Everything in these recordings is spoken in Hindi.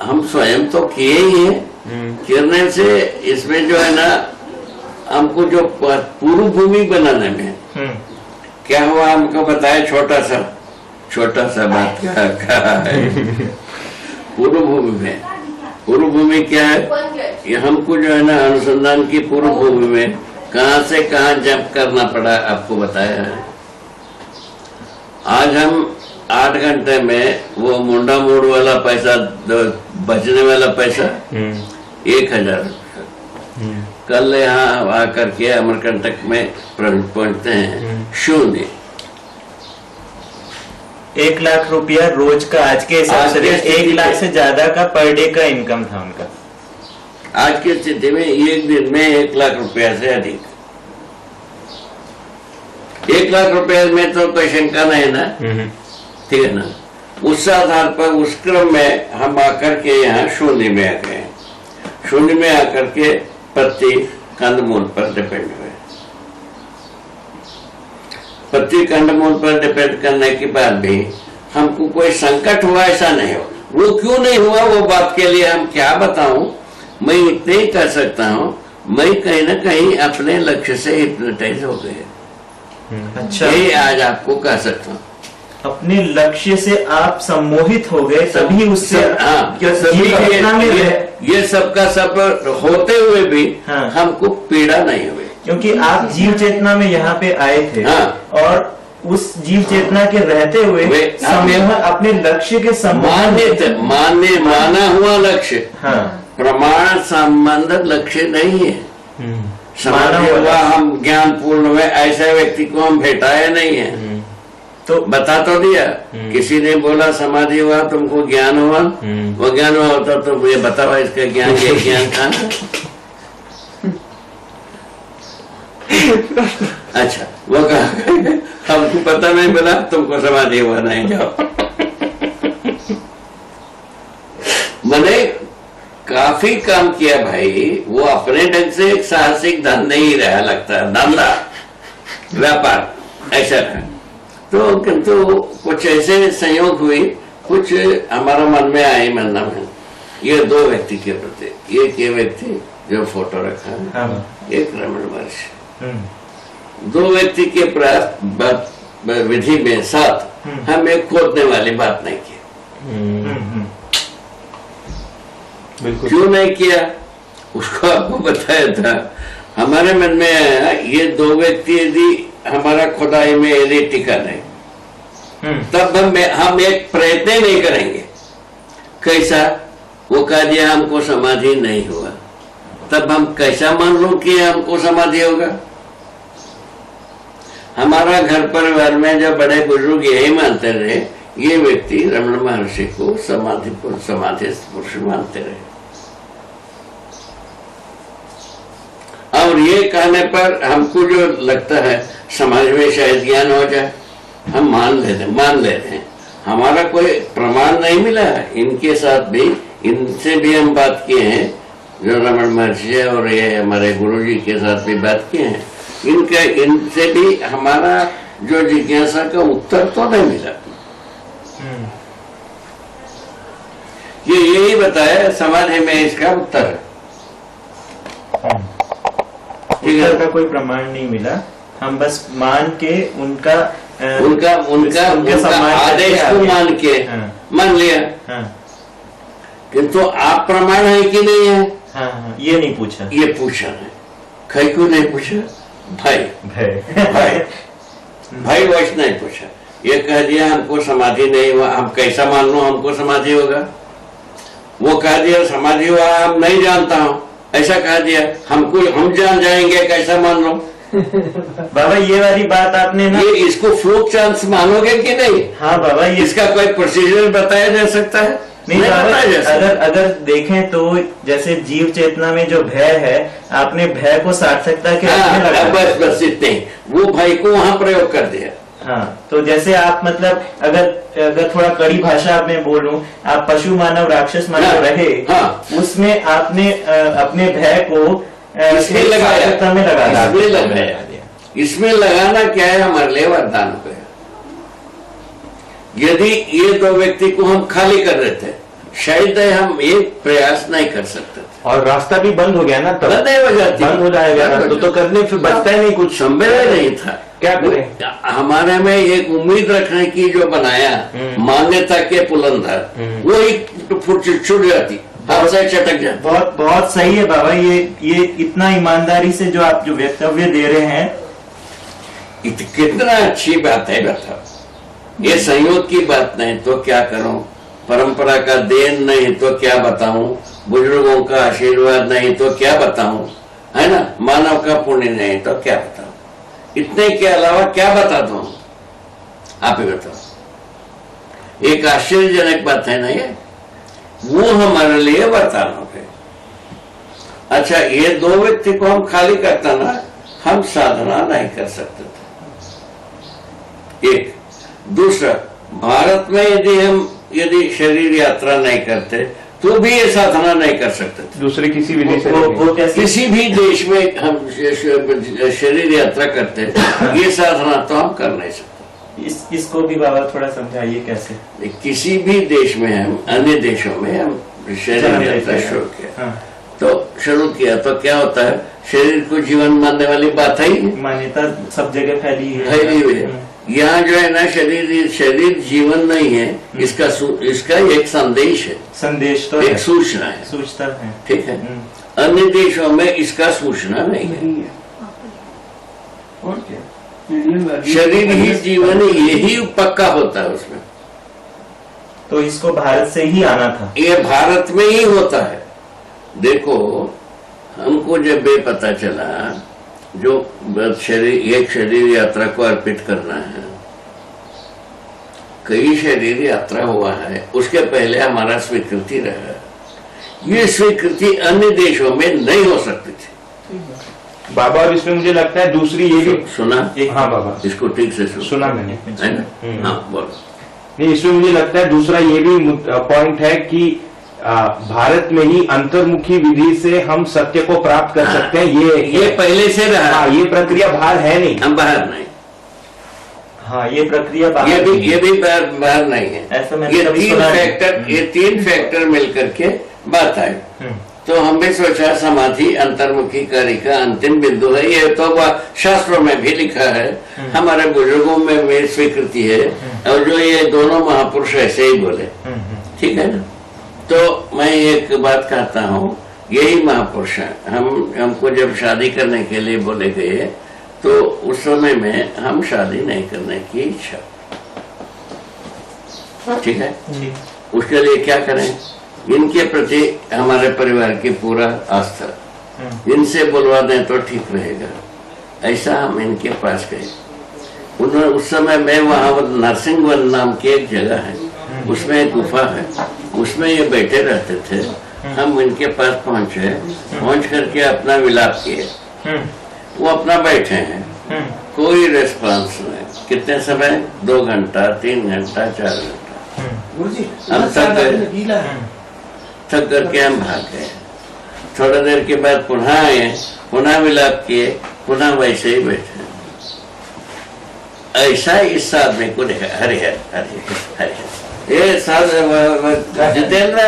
हम स्वयं तो किए ही हैं। करने से इसमें जो है ना, हमको जो पूर्व भूमि बनाने में क्या हुआ, हमको बताया छोटा सा बात क्या है। पूर्व भूमि क्या है, ये हमको जो है ना अनुसंधान की पूर्व भूमि में कहां से कहां जंप करना पड़ा, आपको बताया है। आज हम 8 घंटे में वो मुंडा मोड़ वाला पैसा, बचने वाला पैसा 1000 रुपया, कल यहाँ आकर के अमरकंटक में पहुंचते हैं 0। 1 लाख रुपया रोज का आज के हिसाब से 1 लाख से ज्यादा का पर डे का इनकम था उनका। आज की स्थिति में एक दिन में 1 लाख रुपया से अधिक, 1 लाख रुपया में तो कोई शंका नहीं ना, ठीक है ना। उस आधार पर उस क्रम में हम आकर के यहाँ 0 में आ गए। 0 में आकर के प्रति कंदमूल पर डिपेंड हुए। प्रति कंदमूल पर डिपेंड करने के बाद भी हमको कोई संकट हुआ ऐसा नहीं हो। वो क्यों नहीं हुआ, वो बात के लिए हम क्या बताऊं, मैं इतने ही कर सकता हूं, मैं कहीं ना कहीं अपने लक्ष्य से हिप्नोटाइज हो गए। अच्छा, यही आज आपको कह सकता हूँ। अपने लक्ष्य से आप सम्मोहित हो गए, तभी उससे ये सबका सब होते हुए भी हमको पीड़ा नहीं हुई, क्योंकि आप जीव चेतना में यहाँ पे आए थे। और उस जीव चेतना के रहते हुए अपने लक्ष्य के माना हुआ लक्ष्य, प्रमाण संबंधित लक्ष्य नहीं है। समाधि हुआ, हम ज्ञान पूर्ण हुए, ऐसे व्यक्ति को हम भेटाए नहीं है। तो बता तो दिया, किसी ने बोला समाधि हुआ तुमको ज्ञान हुआ, वो ज्ञान हुआ होता तो मुझे बताओ इसका ज्ञान, ये ज्ञान था। अच्छा, वो कहा हमको पता नहीं, बोला तुमको समाधि हुआ नहीं, जाओ। मैंने काफी काम किया भाई, वो अपने ढंग से एक साहसिक धंधा ही रहा, लगता है धंधा व्यापार ऐसा रहा। तो किंतु कुछ ऐसे संयोग हुई, कुछ हमारा मन में आए, मन में ये 2 व्यक्ति के प्रति, एक ये व्यक्ति जो फोटो रखा है, एक रमण महर्षि, 2 व्यक्ति के विधि में साथ हम एक खोदने वाली बात नहीं की। क्यों नहीं किया, उसको आपको बताया था। हमारे मन में आया, ये 2 व्यक्ति यदि हमारा खुदाई में यदि टिका नहीं, तब हम एक प्रयत्न नहीं करेंगे। कैसा, वो कह दिया हमको समाधि नहीं हुआ, तब हम कैसा मान लो कि हमको समाधि होगा। हमारा घर परिवार में जो बड़े बुजुर्ग यही मानते रहे, ये व्यक्ति रमण महर्षि को समाधि पुरुष मानते रहे। और ये कहने पर हमको जो लगता है समाज में शायद ज्ञान हो जाए, हम मान लेते हैं। हमारा कोई प्रमाण नहीं मिला। इनके साथ भी, इनसे भी हम बात किए हैं, जो रमण महर्षि है, और ये हमारे गुरुजी के साथ भी बात किए हैं। इनसे भी हमारा जो जिज्ञासा का उत्तर तो नहीं मिला। ये यही बताया समाधि में इसका उत्तर है। उत्तर का कोई प्रमाण नहीं मिला, हम बस मान के उनका आदेश को मान के मान लिया। किंतु आप प्रमाण है कि नहीं है, ये नहीं पूछा। ये पूछा नहीं, कहीं को नहीं पूछा, भाई वैसे नहीं पूछा। ये कह दिया हमको समाधि नहीं हुआ, हम कैसा मान लो हमको समाधि होगा। वो कह दिया समाधि हुआ हम नहीं जानता हूँ, ऐसा कह दिया, हम जान जाएंगे, कैसा मान लो। बाबा ये वाली बात आपने ना, ये इसको फ्लूक चांस मानोगे कि नहीं? हाँ बाबा, इसका कोई प्रोसीजर बताया जा सकता है? नहीं बाबा, अगर देखें तो जैसे जीव चेतना में जो भय है, आपने भय को सार्थकता के बस इतने, वो भय को वहां प्रयोग कर दिया। हाँ, तो जैसे आप मतलब अगर थोड़ा कड़ी भाषा में बोलूं, आप पशु मानव राक्षस मानव रहे, उसमें आपने अपने भय को इसमें लगाया। इसमें लगाना क्या है, हमारे लिए वरदान पे। यदि ये 2 व्यक्ति को हम खाली कर रहे थे, शायद हम ये प्रयास नहीं कर सकते थे। और रास्ता भी बंद हो गया ना, तब बंद हो जाएगा तो करने फिर बचता ही नहीं, कुछ संभव नहीं था। क्या करें? हमारे में एक उम्मीद रखने की जो बनाया मान्यता के पुलंदर, वो एक छूट जाती, आपसे चटक जाती। बहुत बहुत सही है बाबा, ये इतना ईमानदारी से जो आप जो वक्तव्य दे रहे हैं, कितना अच्छी बात है बेटा। ये संयोग की बात नहीं तो क्या करूं, परंपरा का देन नहीं तो क्या बताऊं, बुजुर्गों का आशीर्वाद नहीं तो क्या बताऊं, है ना, मानव का पुण्य नहीं तो क्या बताऊं, इतने के अलावा क्या बता दूं, आप ही बताओ। एक आश्चर्यजनक बात है ना ये, वो हमारे लिए वरदान हो गए। अच्छा, ये दो व्यक्ति को हम खाली करता ना, हम साधना नहीं कर सकते थे। एक दूसरा, भारत में यदि शरीर यात्रा नहीं करते तो भी ये साधना नहीं कर सकते थे। दूसरे किसी भी देश में, किसी भी देश में हम शरीर यात्रा करते, ये साधना तो हम कर नहीं सकते। इसको भी बाबा थोड़ा समझाइए कैसे। किसी भी देश में हम, अन्य देशों में हम शरीर यात्रा शुरू किया, हाँ। तो शुरू किया तो क्या होता है, शरीर को जीवन मानने वाली बात है, मान्यता सब जगह फैली हुई है। यहाँ जो है ना, शरीर जीवन नहीं है, इसका एक संदेश है, संदेश तो एक सूचना है, सूचना है, ठीक है। अन्य देशों में इसका सूचना नहीं है। और क्या, शरीर ही जीवन, यही पक्का होता है उसमें। तो इसको भारत से ही आना था, ये भारत में ही होता है। देखो, हमको जब ये पता चला जो एक शरीर यात्रा को अर्पित करना है, कई शरीर यात्रा हुआ है, उसके पहले हमारा स्वीकृति रहा। ये स्वीकृति अन्य देशों में नहीं हो सकती थी बाबा। और इसमें मुझे लगता है दूसरी ये भी सुना, हाँ बाबा, इसको ठीक से सुना मैंने, है ना? हाँ बोलो। नहीं, इसमें मुझे लगता है दूसरा ये भी पॉइंट है कि भारत में ही अंतर्मुखी विधि से हम सत्य को प्राप्त कर सकते हैं। ये पहले से रहा, ये प्रक्रिया बाहर है नहीं, हम बाहर नहीं। हाँ, ये प्रक्रिया बाहर, ये भी बाहर नहीं है। ऐसा मैंने ये तीन फैक्टर मिलकर के बात है। तो हमने सोचा समाधि अंतर्मुखी कार्य का अंतिम बिंदु है। ये तो शास्त्रों में भी लिखा है, हमारे बुजुर्गों में भी स्वीकृति है, और जो ये दोनों महापुरुष ऐसे ही बोले, ठीक है ना। तो मैं एक बात कहता हूँ, यही महापुरुष है। हमको जब शादी करने के लिए बोले गए तो उस समय में हम शादी नहीं करने की इच्छा, ठीक है। उसके लिए क्या करें, इनके प्रति हमारे परिवार की पूरा आस्था, इनसे बुलवा दें तो ठीक रहेगा, ऐसा हम इनके पास गए। उन्होंने उस समय में वहाँ नरसिंहवन नाम की एक जगह है, उसमें एक गुफा है, उसमें ये बैठे रहते थे। हम इनके पास पहुंचे, पहुंच करके अपना विलाप किए। वो अपना बैठे हैं, कोई रेस्पॉन्स नहीं। कितने समय, 2 घंटा, 3 घंटा, 4 घंटा। हम थक करके हम भाग गए। थोड़ा देर के बाद पुनः आए, पुनः विलाप किए, पुनः वैसे ही बैठे। ऐसा इस आदमी को देखा, हरे हरे ये जितेंद्र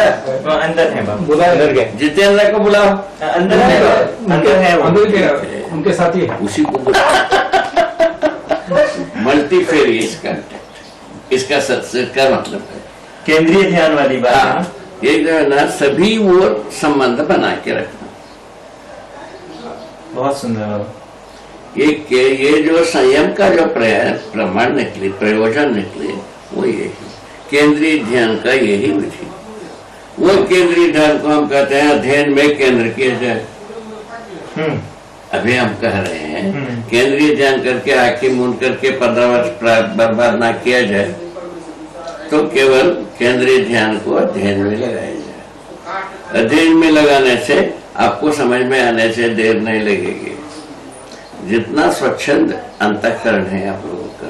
अंदर है, बुला अंदर गए, जितेंद्र को बुलाओ, अंदर है उनके साथ ही, उसी को मल्टीफेरियस कांटेक्ट, इसका मतलब है केंद्रीय ध्यान वाली बात। हाँ, ये जो है ना, सभी वो संबंध बना के रखना। बहुत सुंदर। ये जो संयम का जो प्रमाण निकले, प्रयोजन निकले, वो यही केंद्रीय ध्यान का यही विधि। वो केंद्रीय ध्यान को हम कहते हैं अध्ययन में केंद्र किया जाए। अभी हम कह रहे हैं केंद्रीय ध्यान करके आंखें मूंद करके 15 वर्ष बर्बाद ना किया जाए, तो केवल केंद्रीय ध्यान को अध्ययन में लगाया जाए। अध्ययन में लगाने से आपको समझ में आने से देर नहीं लगेगी। जितना स्वच्छंद अंतःकरण है आप लोगों का,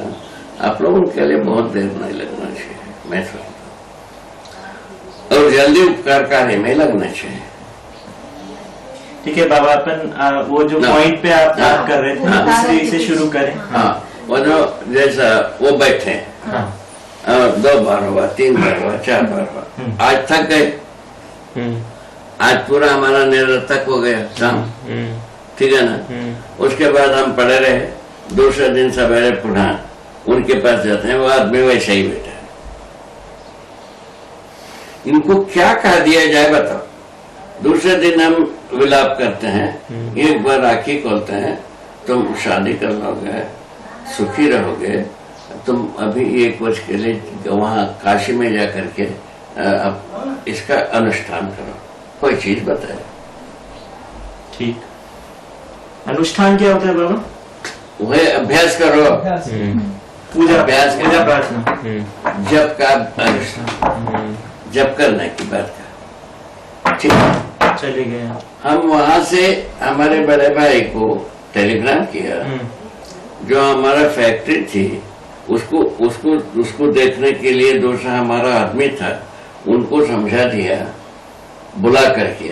आप लोगों के लिए बहुत देर नहीं लगना चाहिए, मैं समझता। और जल्दी उपकार कार्य में लगना चाहिए। ठीक है बाबा, अपन वो जो पॉइंट पे आप बात कर रहे थे, उससे शुरू करें। हाँ, वो जो जैसा वो बैठे, 2 बार हुआ, 3 बार हुआ, 4 बार हुआ। आज थक गए, आज पूरा हमारा निरर्थक हो गया काम, ठीक है ना। उसके बाद हम पड़े रहे, दूसरे दिन सवेरे पुनः उनके पास जाते हैं, वो आदमी वैसे ही बैठा है। इनको क्या कह दिया जाए बताओ। दूसरे दिन हम विलाप करते हैं, एक बार राखी खोलते हैं, तुम शादी कर लोगे, सुखी रहोगे, तुम अभी 1 वर्ष के लिए वहां काशी में जा करके अब इसका अनुष्ठान करो, कोई चीज बताए। ठीक, अनुष्ठान क्या होता है बाबा? वह अभ्यास करो, पूजा, अभ्यास पूजा प्रार्थना, जब का अनुष्ठान, जब करने की बात का। ठीक, चले गए हम वहां से हमारे बड़े भाई को टेलीग्राम किया, जो हमारा फैक्ट्री थी उसको देखने के लिए दूसरा हमारा आदमी था, उनको समझा दिया, बुला करके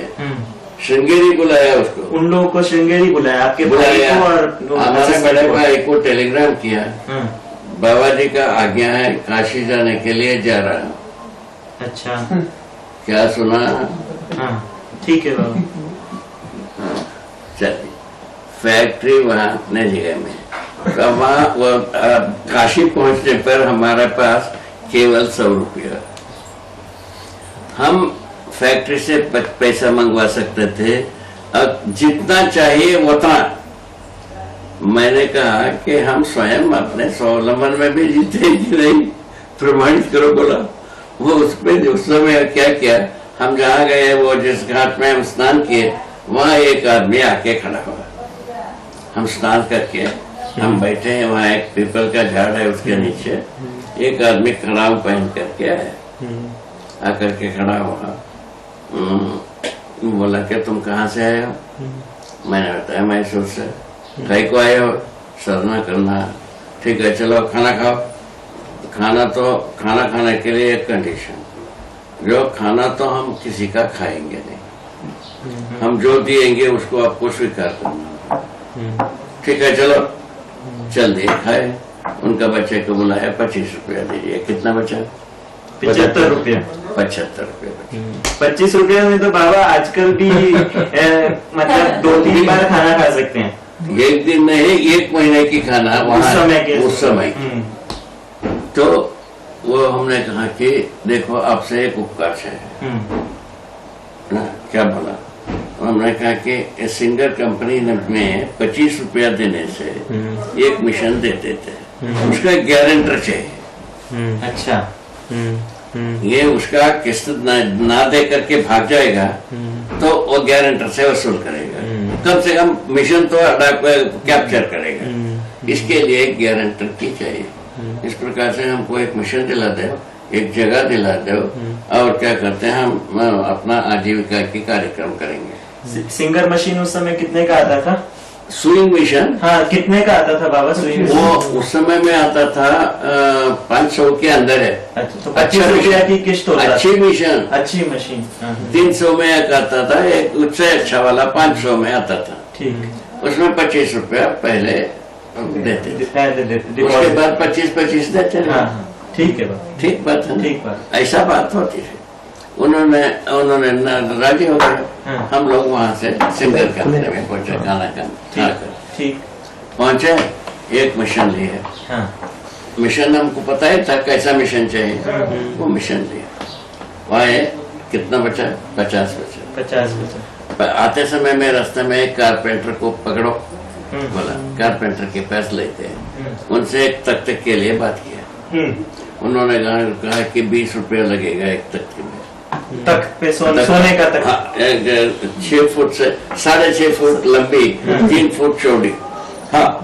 श्रृंगेरी बुलाया उसको, उन लोगों को श्रृंगेरी बुलाया, आपके बुलाया, और हमारे बड़े भाई को टेलीग्राम किया, बाबा जी का आज्ञा है, काशी जाने के लिए जा रहा हूँ। अच्छा, क्या सुना? हाँ, ठीक है बाबा। चलिए, फैक्ट्री वहाँ अपने जगह में, तो वहाँ काशी पहुंचने पर हमारे पास केवल 100 रुपया, हम फैक्ट्री से पैसा मंगवा सकते थे, अब जितना चाहिए उतना। मैंने कहा कि हम स्वयं अपने स्वावलंबन में भी जीते कि नहीं, प्रमाणित करो। बोला वो उसमें उस समय क्या किया, हम जहाँ गए, वो जिस घाट में हम स्नान किए, वहाँ एक आदमी आके खड़ा हुआ। हम स्नान करके हम बैठे हैं, वहाँ एक पीपल का झाड़ है, उसके नीचे एक आदमी खड़ाऊ पहन करके आया, आकर के खड़ा हुआ। बोला कि तुम कहाँ से आए हो? मैंने बताया मैसूर से। कहीं को आए हो? साधना करना। ठीक है, चलो खाना खाओ। खाना खाने के लिए एक कंडीशन, जो खाना तो हम किसी का खाएंगे नहीं, हम जो दिएंगे उसको आपको स्वीकार करना। ठीक है, चलो चल दिए, खाए। उनका बच्चे को बुलाया, 25 रुपया दीजिए। कितना बचा? 75 रुपया। 75 रुपया। 25 रुपया में तो बाबा आजकल भी मतलब 2-3 बार खाना खा सकते हैं। एक दिन नहीं, 1 महीने की खाना उस समय तो वो हमने कहा कि देखो आपसे एक उपकार है ना। क्या बोला? हमने कहा कि सिंगर कंपनी में 25 रुपया देने से एक मिशन देते थे, उसका गारंटर चाहिए। अच्छा, ये उसका किस्त ना दे करके भाग जाएगा तो वो गारंटर से वसूल करेगा, कम से कम मिशन तो कैप्चर करेगा। इसके लिए एक गारंटर की चाहिए। इस प्रकार से हमको एक मिशन दिला दो, एक जगह दिला दो, और क्या करते हैं हम अपना आजीविका की कार्यक्रम करेंगे। सिंगर मशीन उस समय कितने का आता था? स्विंग मिशन, हाँ, कितने का आता था बाबा स्विंग? वो उस समय में आता था 500 के अंदर है। अच्छा, तो 25 रुपया की किस्त होता था। अच्छी मिशन, अच्छी मशीन 300 में एक आता था, एक उससे अच्छा वाला 500 में आता था। ठीक, उसमें 25 रुपया पहले देते थे, उसके बाद 25 देते हैं। ठीक है बाबा, ठीक बात है, ठीक बात। ऐसा बात होती है। उन्होंने राजी हो गए। हम लोग वहाँ से सिंगर कंपनी में पहुंचे, खाना खाकर। ठीक, पहुंचे, एक मिशन लिए। मिशन हमको पता ही था कैसा मिशन चाहिए, वो मिशन लिया। वहाँ कितना बचा? 50 बचा। 50 बचा। आते समय में रास्ते में एक कारपेंटर को पकड़ो, बोला। कारपेंटर के पास लेते हैं, उनसे एक तख्ते के लिए बात किया। उन्होंने कहा कि 20 रुपया लगेगा एक तख्ते में। तख्त पे सोने का तख्त। हाँ, 6 फुट से 6.5 फुट लंबी, 3 फुट चौड़ी। हाँ,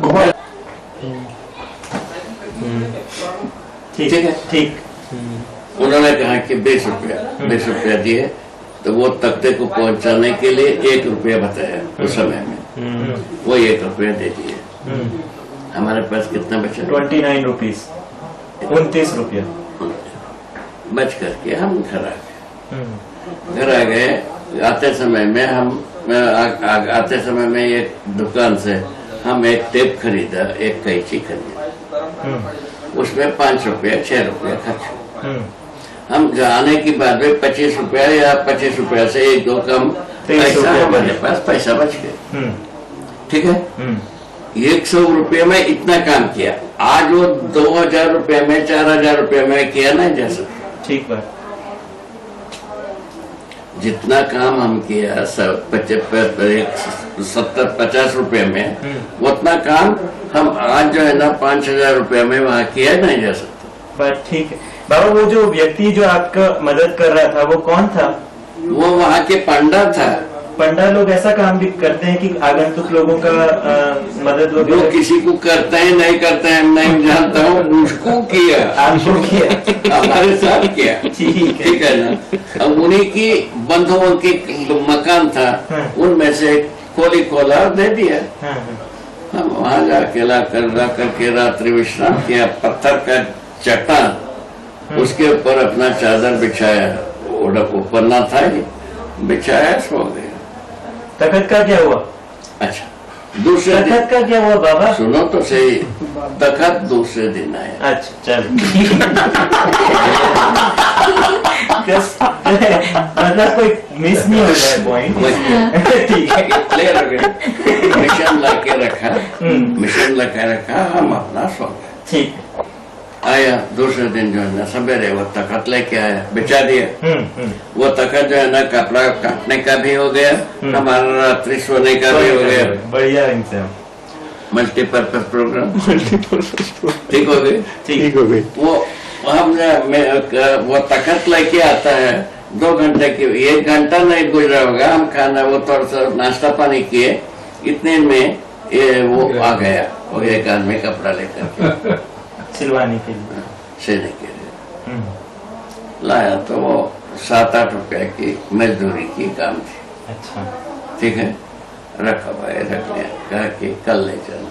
ठीक है, ठीक। उन्होंने कहा कि 20 रुपया दिए, तो वो तख्ते को पहुंचाने के लिए 1 रुपया बताया उस समय में, वो 1 रुपया दे दिए। हमारे पास कितना बचा? 29 रुपीज, 29 रुपया बच करके हम घर आ गए। आते समय में एक दुकान से हम एक टेप खरीदा, एक कैंची खरीदा। उसमें 5 रुपया 6 रुपया खर्च। हम जाने की बाद में 25 रुपया या 25 रुपया से 1-2 कम पैसा हमारे पास पैसा बच गया। ठीक है, 100 रुपये में इतना काम किया, आज वो 2000 रुपये में 4000 रुपये में किया नहीं जा सकता। ठीक बात। जितना काम हम किया 70-50 रुपये में, उतना काम हम आज जो है ना 5000 रुपये में वहाँ किया नहीं जा सकता। बात ठीक है बाबा। वो जो व्यक्ति जो आपका मदद कर रहा था वो कौन था? वो वहाँ के पंडा था। पंडा लोग ऐसा काम भी करते हैं कि आगंतुक लोगों का मदद वो किसी को करते हैं नहीं करते हैं नहीं जानता हूँ, मुझको किया, आपको किया, हमारे साथ किया। ठीक है ना। अब उन्हीं की बंधुओं के मकान था, उनमें से खोला दे दिया। हम वहाँ जाके ला करके रात्रि विश्राम किया, पत्थर का चट्टान, उसके ऊपर अपना चादर बिछाया, ऊपर ना था बिछाया, सो गया। तखत का क्या हुआ? अच्छा, दूसरे तखत का क्या हुआ बाबा? सुनो तो सही, तखत दूसरे दिन आया। अच्छा चल। मतलब कोई मिस नहीं हो रहा है पॉइंट। ठीक है, क्लियर हो गया। मिशन लाके रखा, हम अपना सो गए। ठीक है, आया दूसरे दिन जो है ना सवेरे वो तखत लेके आया, बिछा दिया। वो तखत जो है ना कपड़ा काटने का भी हो गया, हमारा रात्रि सोने का भी हो गया। बढ़िया मल्टीपर्पज प्रोग्राम। ठीक हो गई, ठीक हो गई। वो हमने वो तखत लेके आता है, 2 घंटे की, 1 घंटा नहीं गुजरा होगा, हम खाना वो थोड़ा सा नाश्ता पानी किए, इतने में वो आ गया, वो एक आदमी कपड़ा लेकर सिलवाने के लिए लाया, तो वो 7-8 रुपया की मजदूरी की काम थी। अच्छा, ठीक है, रखा भाई, रख लिया, कहा कि कल ले चलना।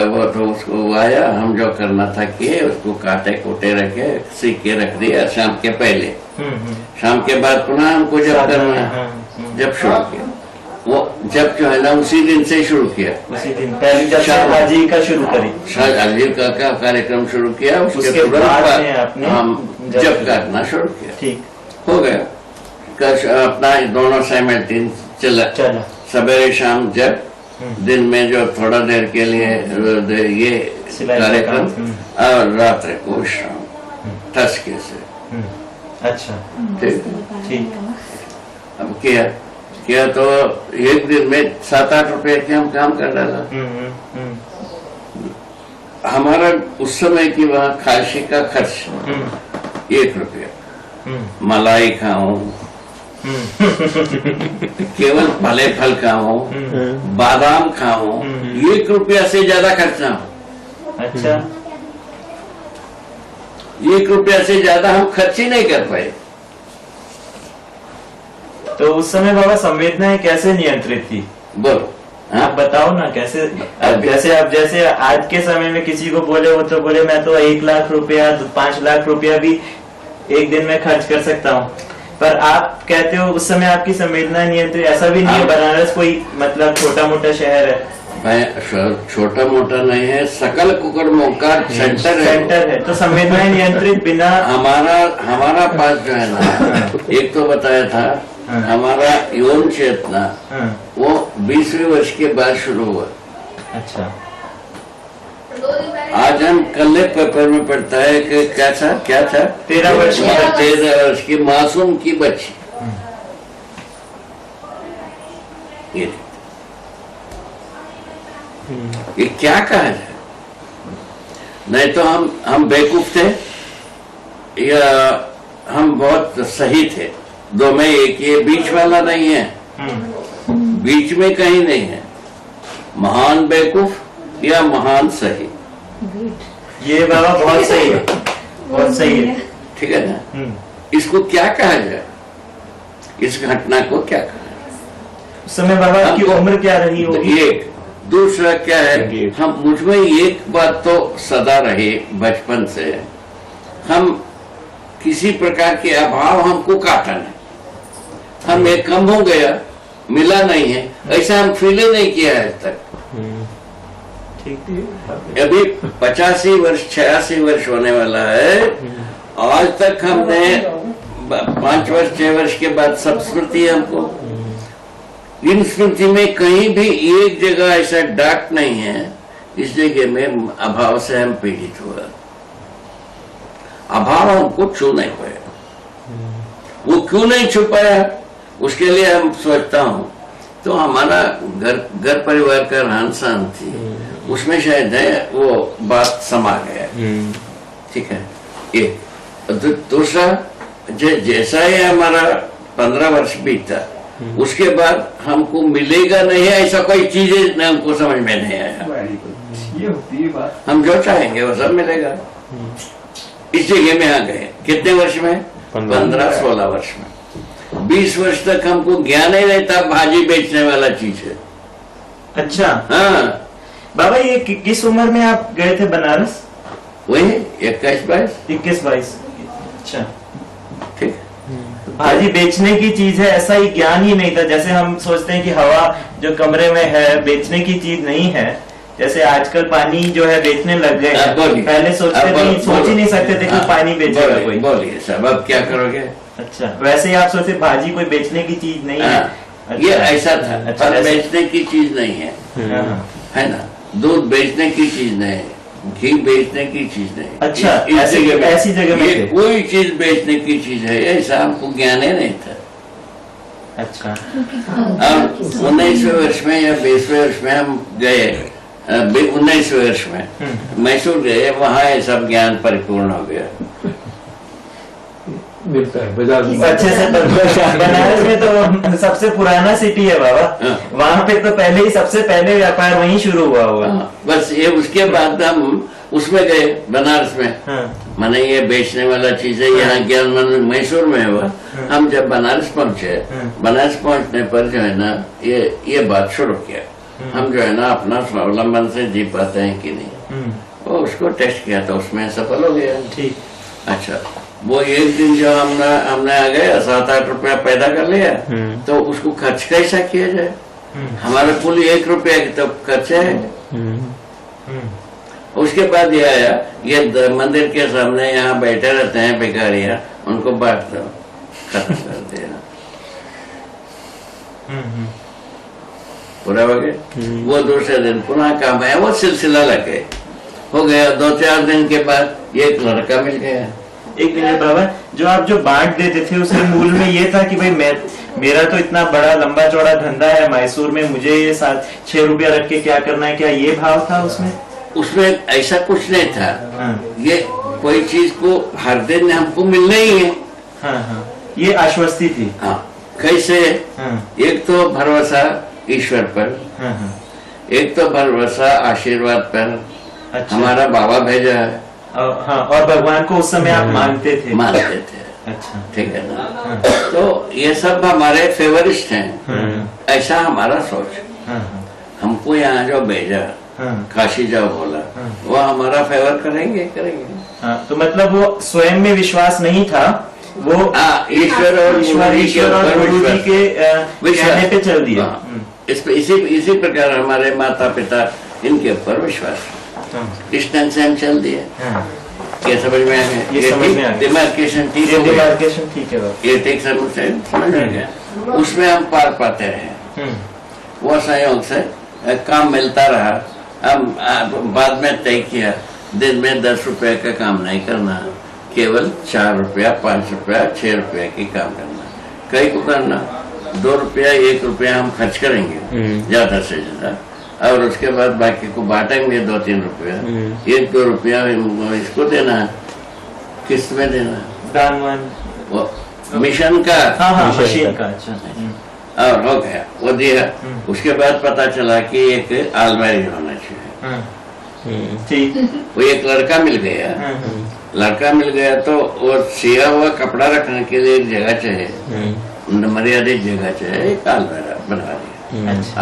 वो तो उसको आया, हम जो करना था किए, उसको काटे कोटे रखे, सीख के रख दिया शाम के पहले। शाम के बाद पुनः हमको जब करना, जब शुरू किया, वो जब जो है ना उसी दिन से शुरू किया, उसी दिन पहले जब शाहजी का शुरू करी, शाहजी का कार्यक्रम शुरू किया, उसके बाद हम जब करना शुरू किया। ठीक हो गया, अपना दोनों साइमल्टेनियस चला, सवेरे शाम जब, दिन में जो थोड़ा देर के लिए ये कार्यक्रम, और रात्रि को विश्राम ठसके से। अच्छा, ठीक। अब किया तो एक दिन में 7-8 रुपए के हम काम कर डाला। हमारा उस समय की वहाँ खांसी का खर्च 1 रुपया, मलाई खाऊं, केवल भले फल खाऊं, बादाम खाऊं, 1 रुपया से ज्यादा खर्च ना हो। अच्छा, 1 रुपया से ज्यादा हम खर्च ही नहीं कर पाए। तो उस समय बाबा संवेदनाएं कैसे नियंत्रित थी? बोलो, आप बताओ ना कैसे। जैसे आज के समय में किसी को बोले, वो तो बोले मैं तो 1 लाख रुपया 5 लाख रुपया भी एक दिन में खर्च कर सकता हूँ, पर आप कहते हो उस समय आपकी संवेदनाएं नियंत्रित। ऐसा भी नहीं है, बनारस कोई मतलब छोटा मोटा शहर है? छोटा मोटा नहीं है, सकल कुकर्मों का सेंटर है। तो संवेदनाएं नियंत्रित बिना हमारा पास जो है ना, एक तो बताया था, हमारा यौन चेतना वो 20वें वर्ष के बाद शुरू हुआ। अच्छा, आज हम कल पेपर में पढ़ता है कि क्या था 13 वर्ष की मासूम की बच्ची। ये क्या कहा जाए? नहीं तो हम बेवकूफ थे या हम बहुत सही थे, दो में एक, ये बीच वाला नहीं है, बीच में कहीं नहीं है, महान बेवकूफ या महान सही। ये बाबा बहुत सही है, बहुत सही है। ठीक है ना? इसको क्या कहा जाए, इस घटना को क्या कहा जाए? उस समय बाबा की उम्र क्या रही होगी? एक दूसरा क्या है, हम मुझमें एक बात तो सदा रही बचपन से, हम किसी प्रकार के अभाव हमको काटा नहीं, हम एक कम हो गया मिला नहीं है, ऐसा हम फील नहीं किया है आज तक। अभी 85 वर्ष 86 वर्ष होने वाला है। आज तक हमने 5 वर्ष 6 वर्ष के बाद सब स्मृति है हमको। इन स्मृति में कहीं भी एक जगह ऐसा डाक नहीं है इस जगह में अभाव से हम पीड़ित हुआ। अभाव हमको छू नहीं पाया। वो क्यों नहीं छू पाया उसके लिए हम सोचता हूँ तो हमारा घर परिवार का रहन सहन थी उसमें शायद है वो बात समा गया। ठीक है। एक दूसरा जैसा ही हमारा 15 वर्ष बीता उसके बाद हमको मिलेगा नहीं ऐसा कोई चीज हमको समझ में नहीं आया। ये होती है बात। हम जो चाहेंगे वो सब मिलेगा। इस जगह में आ गए कितने वर्ष में? 15-16 वर्ष में। 20 वर्ष तक हमको ज्ञान ही नहीं था भाजी बेचने वाला चीज है। अच्छा। हाँ बाबा ये किस उम्र में आप गए थे बनारस? वही 21-22। 21-22। अच्छा ठीक। भाजी बेचने की चीज है ऐसा ही ज्ञान ही नहीं था। जैसे हम सोचते हैं कि हवा जो कमरे में है बेचने की चीज नहीं है। जैसे आजकल पानी जो है बेचने लग गए हैं। पहले सोचते नहीं सोच ही नहीं सकते थे कि पानी बेचेगा कोई। बोलिए साहब अब क्या करोगे? अच्छा वैसे ही आप सोचते भाजी कोई बेचने की चीज नहीं है। अच्छा, ये ऐसा था। अच्छा, पर बेचने की चीज नहीं है। है ना। दूध बेचने की चीज नहीं, घी बेचने की चीज नहीं। अच्छा ऐसी जगह में कोई चीज बेचने की चीज है ऐसा हमको ज्ञान ही नहीं था। अच्छा। अब 19वें वर्ष में या 20वें वर्ष में हम गए 19वें वर्ष में मैसूर गए। वहाँ ये सब ज्ञान परिपूर्ण हो गया। मिलता है बाजार में अच्छे से। बनारस में तो सबसे पुराना सिटी है बाबा। वहाँ पे तो पहले ही सबसे पहले व्यापार वहीं शुरू हुआ होगा। बस ये उसके बाद हम उसमें गए बनारस में। माने ये बेचने वाला चीज है यहाँ ज्ञान मैसूर में हुआ। हम जब बनारस पहुंचे बनारस पहुंचने पर जो है ना ये बात शुरू किया। हम जो है ना अपना स्वावलंबन से जी पाते हैं कि नहीं वो उसको टेस्ट किया था उसमें सफल हो गया। ठीक। अच्छा वो एक दिन जो हमने आ गया 7-8 रुपया पैदा कर लिया तो उसको खर्च कैसा किया जाए? हमारा कुल 1 रुपया की तो खर्च है। उसके बाद ये आया ये मंदिर के सामने यहाँ बैठे रहते हैं भिखारियाँ उनको बांट दो खत्म कर दिया। पूरा हो गया। वो दूसरे दिन पुनः काम है वो सिलसिला लगे हो गया। 2-4 दिन के बाद एक लड़का मिल गया। एक मिनट बाबा जो आप जो बांट देते थे उसके मूल में ये था कि भाई मेरा तो इतना बड़ा लंबा चौड़ा धंधा है मैसूर में मुझे ये 6 रुपया रख के क्या करना है क्या ये भाव था उसमें? उसमें ऐसा कुछ नहीं था। ये कोई चीज को हर दिन हमको मिलना ही है। ये आश्वस्ति थी। कैसे? एक तो भरोसा ईश्वर पर, एक तो भरोसा आशीर्वाद पर। अच्छा। हमारा बाबा भेजा है। और भगवान को उस समय आप मानते थे? मानते थे। अच्छा ठीक है ना। तो ये सब हमारे फेवरिस्ट हैं। ऐसा हमारा सोच। हमको यहाँ जो भेजा काशी जाओ बोला वो हमारा फेवर करेंगे। तो मतलब वो स्वयं में विश्वास नहीं था वो ईश्वर और गुरु जी के कहने पे चल दिया। इसी प्रकार हमारे माता पिता इनके ऊपर विश्वास इस ढंग से हम चल दिए। क्या समझ में आ गया? ये समझ में आ गया। डिमार्केशन ठीक है। डिमार्केशन ठीक है। ये ठीक समझ में गया। उसमें हम पार पाते रहे। वो संयोग से काम मिलता रहा। हम बाद में तय किया दिन में 10 रुपए का काम नहीं करना केवल 4 रुपया 5 रुपया 6 रुपया की काम करना। कई को करना 2 रुपया 1 रुपया हम खर्च करेंगे ज्यादा से ज्यादा और उसके बाद बाकी को बांटेंगे 2-3 रुपया। 1-2 रुपया इसको देना किस्त में देना दान वो मिशन का। मिशन का। अच्छा और हो गया वो दिया। उसके बाद पता चला कि एक आलमारी होना चाहिए। ठीक। वो एक लड़का मिल गया। लड़का मिल गया तो वो सिया हुआ कपड़ा रखने के लिए एक जगह चाहिए मर्यादित जगह चाहिए। एक आलमारी बना दिया।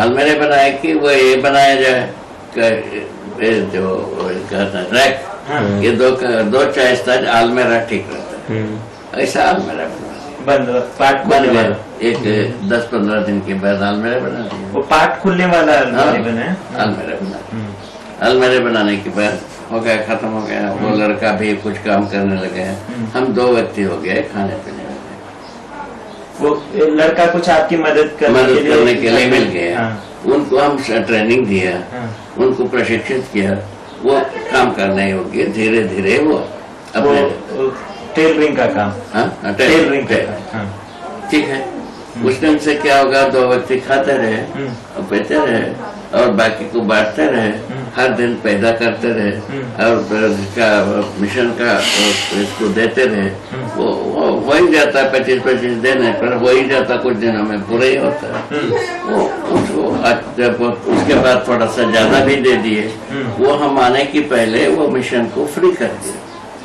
अलमेरे बनाए कि वो ये बनाया जाए जो रैक ये दो चाइस था अलमेरा ठीक रहता है। ऐसा अलमेरा बना पार्ट बन गया। एक 10-15 दिन के बाद अलमेरा बना दिया। वो पार्ट खुलने वाला अलमेरा बना। अलमेरा बना अलमारी बनाने के बाद हो गया, खत्म हो गया। वो लड़का भी कुछ काम करने लगे, हम 2 व्यक्ति हो गए, खाने पीने लगे। वो लड़का कुछ आपकी मदद करने के लिए मिल गया। उनको हम ट्रेनिंग दिया, उनको प्रशिक्षित किया, वो काम करने योग्य। धीरे धीरे वो अपने टेलरिंग का काम, टेलरिंग का, ठीक है। उस टाइम से क्या होगा, 2 व्यक्ति खाते रहे और पीते रहे और बाकी को बांटते रहे, हर दिन पैदा करते रहे और इसका मिशन का इसको देते रहे। वो हो ही जाता है 25-25 दिन पर हो ही जाता, कुछ दिनों में पूरा ही होता है। जब उसके बाद थोड़ा सा ज्यादा भी दे दिए, वो हम आने की पहले वो मिशन को फ्री कर दिया।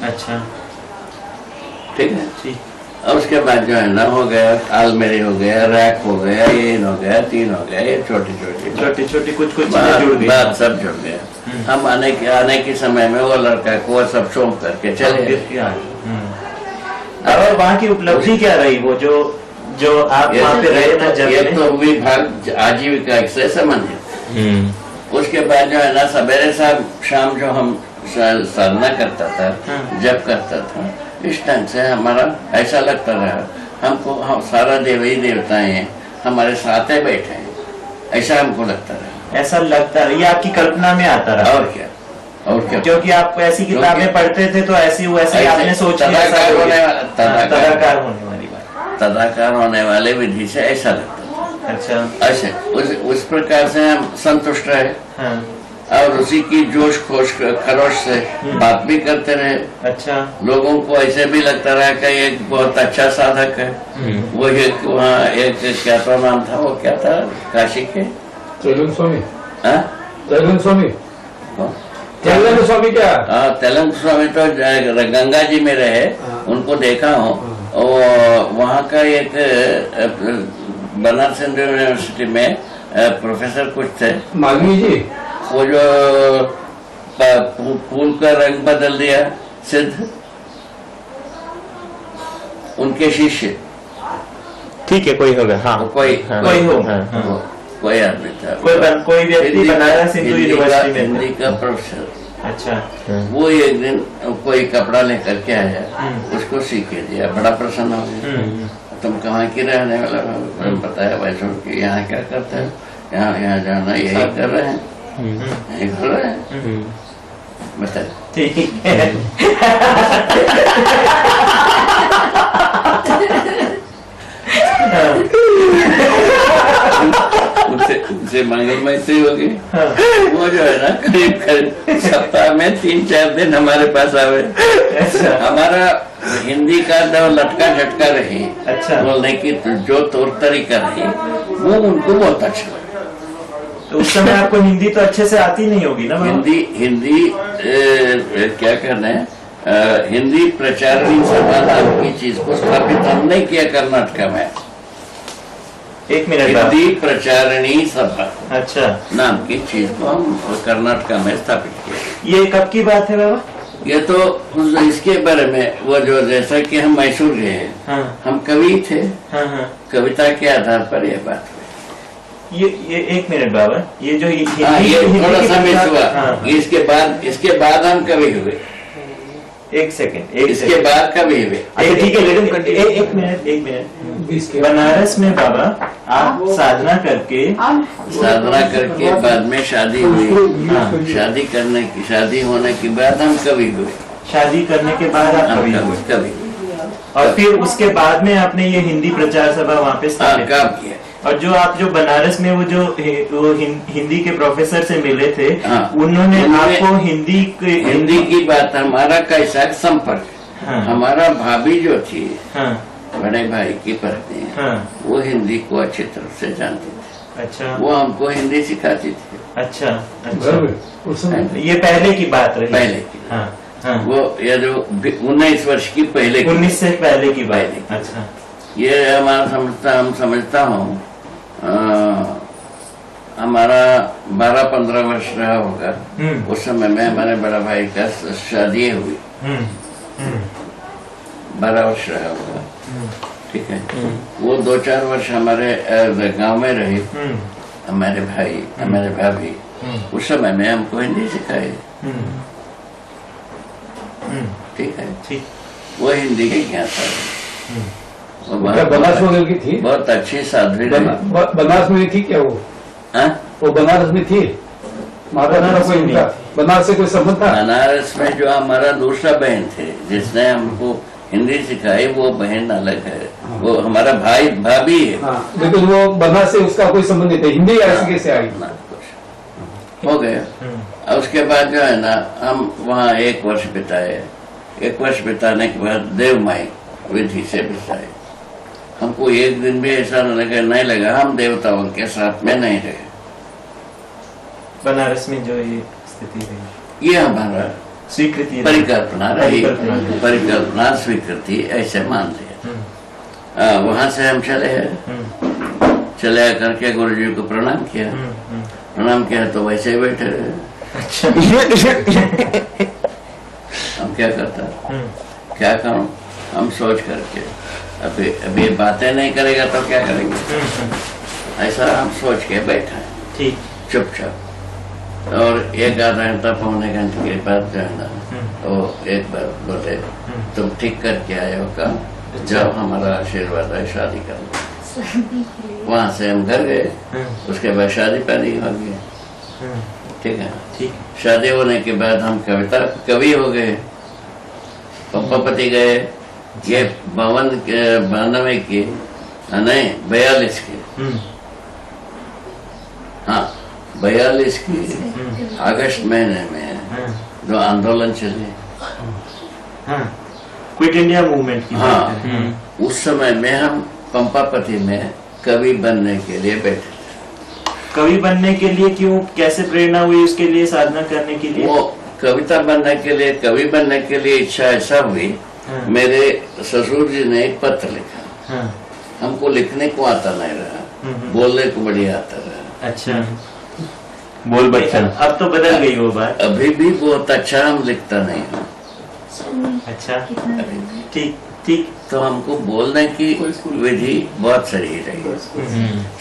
अच्छा, ठीक है। और उसके बाद जो है ना, हो गया अलमारी हो गया, रैक हो गया, ये हो गया, 3 हो गया, ये छोटी छोटी कुछ बात सब जुड़ गया। हम आने के समय में वो लड़का को वो सब सौंप करके चले गए। और वहाँ की उपलब्धि क्या रही, वो जो आप वहाँ पे रहे ना, ये तो विभाग आजीविका से संबंधित। उसके बाद जो है ना, सवेरे शाम जो हम साधना करता था, जब करता था, इस टाइम से हमारा ऐसा लगता रहा हमको, हम सारा देवी देवताएं हैं हमारे साथ ही बैठे हैं, ऐसा हमको लगता रहा। ऐसा लगता रहा, ये आपकी कल्पना में आता रहा। और क्या, और क्या, क्योंकि आप ऐसी किताबें पढ़ते थे तो ऐसी वैसे आपने सोचा तदाकार होने वाली बात, तदाकार होने वाले विधि से ऐसा लगता था। अच्छा, ऐसे उस प्रकार से हम संतुष्ट रहे और उसी की जोश खरोश से बात भी करते रहे। अच्छा, लोगों को ऐसे भी लगता रहा कि एक बहुत अच्छा साधक है। वो एक वहाँ एक क्या तो नाम था, वो क्या था, काशी के तेलंग स्वामी, तेलंग स्वामी क्या? तेलंग स्वामी तो गंगा जी में रहे, उनको देखा हूँ। वहाँ का एक बनारस यूनिवर्सिटी में प्रोफेसर कुछ थे, मालवी जी, वो जो फूल का रंग बदल दिया, सिद्ध, उनके शिष्य। ठीक है, कोई होगा। हाँ, कोई हो, कोई आदमी था, कोई व्यक्ति बनारस हिंदू यूनिवर्सिटी में, हिंदी का प्रोफेसर। अच्छा, वो एक दिन कोई कपड़ा लेकर के आया, उसको सीखे दिया, बड़ा प्रसन्न हो गया। तुम कहाँ की रहने वाला? बताया वैष्णव की। यहाँ क्या करते हैं? यहाँ जाना, यही कर रहे हैं, यही कर रहे हैं। बता, ठीक है। उनसे मंगलमय होगी। वो जो है ना, करीब सप्ताह में 3-4 दिन हमारे पास आवे। हमारा हिंदी का जो लटका झटका रही, अच्छा, बोलने की जो तौर तरीका रही, वो उनको बहुत अच्छा लगा। तो उस समय आपको हिंदी तो अच्छे से आती नहीं होगी ना? हिंदी क्या करना है, हिंदी प्रचारणी सभा नाम की चीज को स्थापित हमने किया कर्नाटक में। 1 मिनट, हिंदी प्रचारणी सभा, अच्छा, नाम की चीज को हम कर्नाटक में स्थापित किया। ये कब की बात है बाबा? ये तो इसके बारे में, वो जो जैसा कि हम मैसूर गए हैं, हम कवि थे, कविता के आधार पर यह बात हुई। ये 1 मिनट बाबा, ये जो ये थोड़ा सा मिस हुआ। इसके बाद हम कवि हुए। 1 सेकंड, इसके बाद कभी हुए। ठीक है, लेकिन 1 मिनट। बनारस में बाबा आप साधना करके बाद में शादी हुई। शादी होने के बाद हम कवि हुए। शादी करने के बाद आप कवि, और फिर उसके बाद में आपने ये हिंदी प्रचार सभा वहाँ पे स्थापित किया। और जो आप बनारस में वो हिंदी के प्रोफेसर से मिले थे, उन्होंने आपको हिंदी की बात, हमारा कैसा संपर्क, हमारा भाभी जो थी, बड़े भाई की पत्नी, वो हिंदी को अच्छी तरह से जानती थी। अच्छा, वो हमको हिंदी सिखाती थी। अच्छा, ये पहले की बात रही? पहले की। वो ये जो 19 वर्ष की पहले, 19 से पहले की बात। अच्छा, ये हम समझता हूँ हमारा 12-15 वर्ष रहा होगा। उस समय में हमारे बड़ा भाई का शादी हुई, 12 वर्ष रहा होगा। ठीक है, वो 2-4 वर्ष हमारे गांव में रहे, हमारे भाई, हमारे भाभी, उस समय में हमको हिंदी सिखाई। ठीक है, ठीक। वो हिंदी की ज्ञाता है। बनारस में की थी, बहुत अच्छी साध्वी थी। बनारस में थी क्या वो? हाँ? वो बनारस में थी, बनारस में नहीं। बनारस से कोई संबंध था? बनारस में जो हमारा दूसरा बहन थे जिसने हमको हिंदी सिखाई, वो बहन अलग है। वो हमारा भाई भाभी है। हाँ, लेकिन वो बनारस से उसका कोई संबंध नहीं था। हिंदी ऐसे कैसे आई? ना कुछ हो गया। और उसके बाद जो है ना, हम वहाँ 1 वर्ष बिताए। 1 वर्ष बिताने के बाद देवमाई विधि से बिताए। हमको एक दिन भी ऐसा नहीं लगा हम देवताओं के साथ में नहीं रहे। बनारस में जो ये स्थिति रही, ये हमारा स्वीकृति परिकल्पना रही, परिकल्पना स्वीकृति ऐसे मान लिया। वहां से हम चले हैं, चले करके गुरु जी को प्रणाम किया। प्रणाम किया तो वैसे ही बैठे रहे। अच्छा। हम क्या करता, क्या करूं, हम सोच करके अभी बातें नहीं करेगा तो क्या करेंगे, ऐसा हम सोच के बैठा है। ठीक। चुपचाप। और 1 आधा घंटा पौने घंटे के बाद जो है ना, तो एक बार बोले तुम ठीक करके आए हो काम, जब हमारा आशीर्वाद है शादी कर। वहां से हम घर गए। उसके बाद शादी पैदी हो गई। ठीक है, ठीक। शादी होने के बाद हम कवि हो गए। पंपापति गए। ये 92 की नहीं 42 की, हाँ 42 की अगस्त महीने में जो आंदोलन चले, क्विट इंडिया मूवमेंट की। हाँ, उस समय में हम पंपापति में कवि बनने के लिए बैठे थे। कवि बनने के लिए क्यों, कैसे प्रेरणा हुई उसके लिए, साधना करने के लिए? वो कविता बनने के लिए, कवि बनने के लिए इच्छा ऐसा हुई। मेरे ससुर जी ने एक पत्र लिखा। हमको लिखने को आता नहीं रहा, बोलने को बढ़िया आता रहा। अच्छा, बोल बच्चा। अब तो बदल गई वो बात। अभी भी बहुत अच्छा हम लिखता नहीं हूँ। अच्छा, ठीक ठीक। तो हमको बोलने की विधि बहुत सही रही।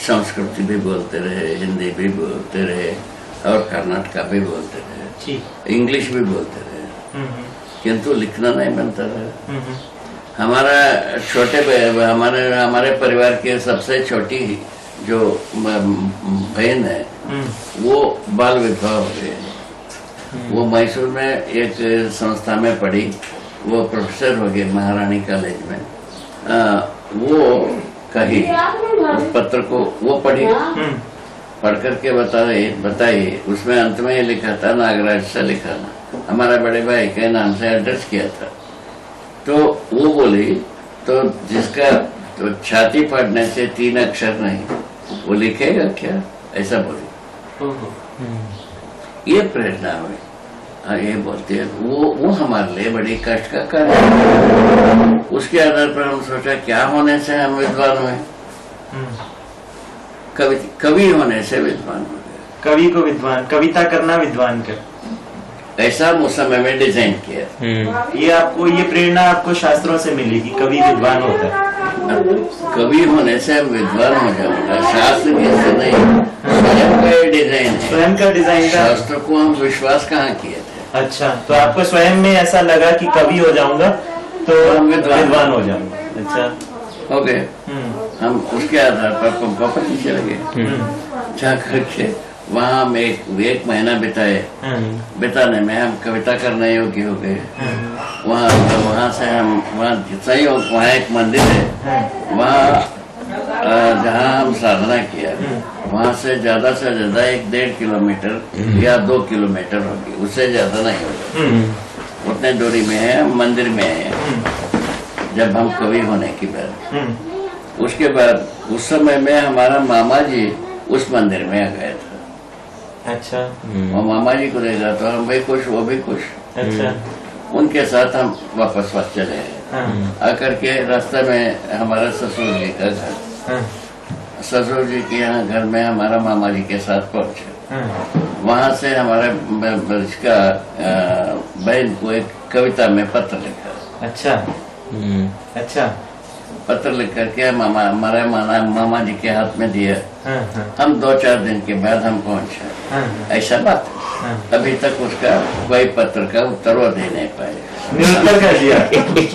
संस्कृत भी बोलते रहे, हिंदी भी बोलते रहे, और कर्नाटका भी बोलते रहे, इंग्लिश भी बोलते रहे, किंतु लिखना नहीं बनता रहा। हमारा हमारे परिवार के सबसे छोटी जो बहन है, वो बाल विधवा हो गई। वो मैसूर में एक संस्था में पढ़ी, वो प्रोफेसर हो गए महारानी कॉलेज में। वो कही उस पत्र को वो पढ़ी, पढ़ करके बताइए उसमें अंत में ये लिखा था, नागराज से लिखा था, हमारा बड़े भाई के नाम से एड्रेस किया था। तो वो बोली, तो जिसका तो छाती पढ़ने से 3 अक्षर नहीं, वो लिखेगा क्या, ऐसा बोली। ये प्रेरणा हुई। ये बोलते हैं वो हमारे लिए बड़ी कष्ट का कार्य है। उसके आधार पर हम सोचा क्या होने से हम विद्वान हुए, कवि होने से विद्वान हो गए। कवि को विद्वान, कविता करना विद्वान कर, ऐसा उस समय में डिजाइन किया। ये प्रेरणा आपको शास्त्रों से मिली कि कवि विद्वान होता है। कवि होने से हम विद्वान हो जाऊंगा, शास्त्र से नहीं, स्वयं का डिजाइन है। स्वयं का डिजाइन। शास्त्र को हम विश्वास कहाँ किए थे। अच्छा, तो आपको स्वयं में ऐसा लगा कि कवि हो जाऊंगा तो विद्वान हो जाऊंगा। अच्छा, हो गए। हम उसके आधार पर पंपापति चले गए। जा करके वहाँ हम एक महीना बिताने में हम कविता करने योग्य हो गए। वहाँ से हम वहाँ एक मंदिर है, वहाँ जहाँ हम साधना किया, वहाँ से ज्यादा 1.5 किलोमीटर या 2 किलोमीटर होगी, उससे ज्यादा नहीं होगा। उतने दूरी में है, मंदिर में है। जब हम कवि होने की बात, उसके बाद उस समय में हमारा मामा जी उस मंदिर में आ गया था। अच्छा। और मामा जी को देखा तो हम भी खुश, वो भी खुश। अच्छा। उनके साथ हम वापस चले गए। आकर के रास्ते में हमारा ससुर जी का घर, ससुर जी के यहाँ घर में हमारा मामा जी के साथ पहुंचे। वहां से हमारे बहन को एक कविता में पत्र लिखा। अच्छा। अच्छा। पत्र लिख करके हमारे मामा जी के हाथ में दिया। हम 2-4 दिन के बाद हम पहुंचे। ऐसा बात है। अभी तक उसका कोई पत्र का उत्तर वो दे नहीं पाए। निरुत्तर कर दिया,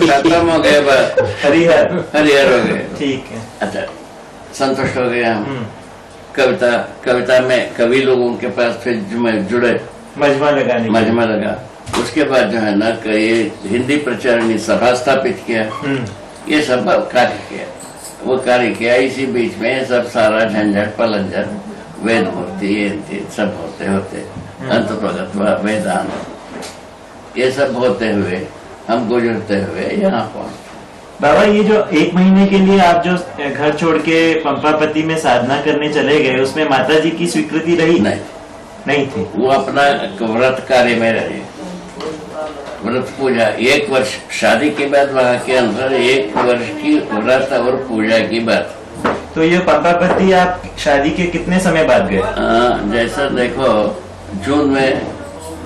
खत्म हो गए, बस हरिहर हो गए। ठीक है, अच्छा, संतुष्ट हो गए हम। कविता में कवि लोगों के पास फिर जुड़े, मजमा लगा। उसके बाद जो है ना ये हिंदी प्रचारणी सभा स्थापित किया। ये सब कार्य किया, वो कार्य किया। इसी बीच में सब सारा झंझट पलंझट वेद मूर्ति ये सब होते अंततोगत्वा वेदांत ये सब होते हुए हम गुजरते हुए यहाँ पहुंचे। बाबा, ये जो 1 महीने के लिए आप जो घर छोड़ के पंपापति में साधना करने चले गए, उसमें माता जी की स्वीकृति रही? नहीं थी। वो अपना व्रत कार्य में रहे, व्रत पूजा। 1 वर्ष शादी के बाद वहाँ के अंदर 1 वर्ष की व्रत और पूजा की बात। तो ये पंपापति आप शादी के कितने समय बाद गए? जैसा देखो, जून में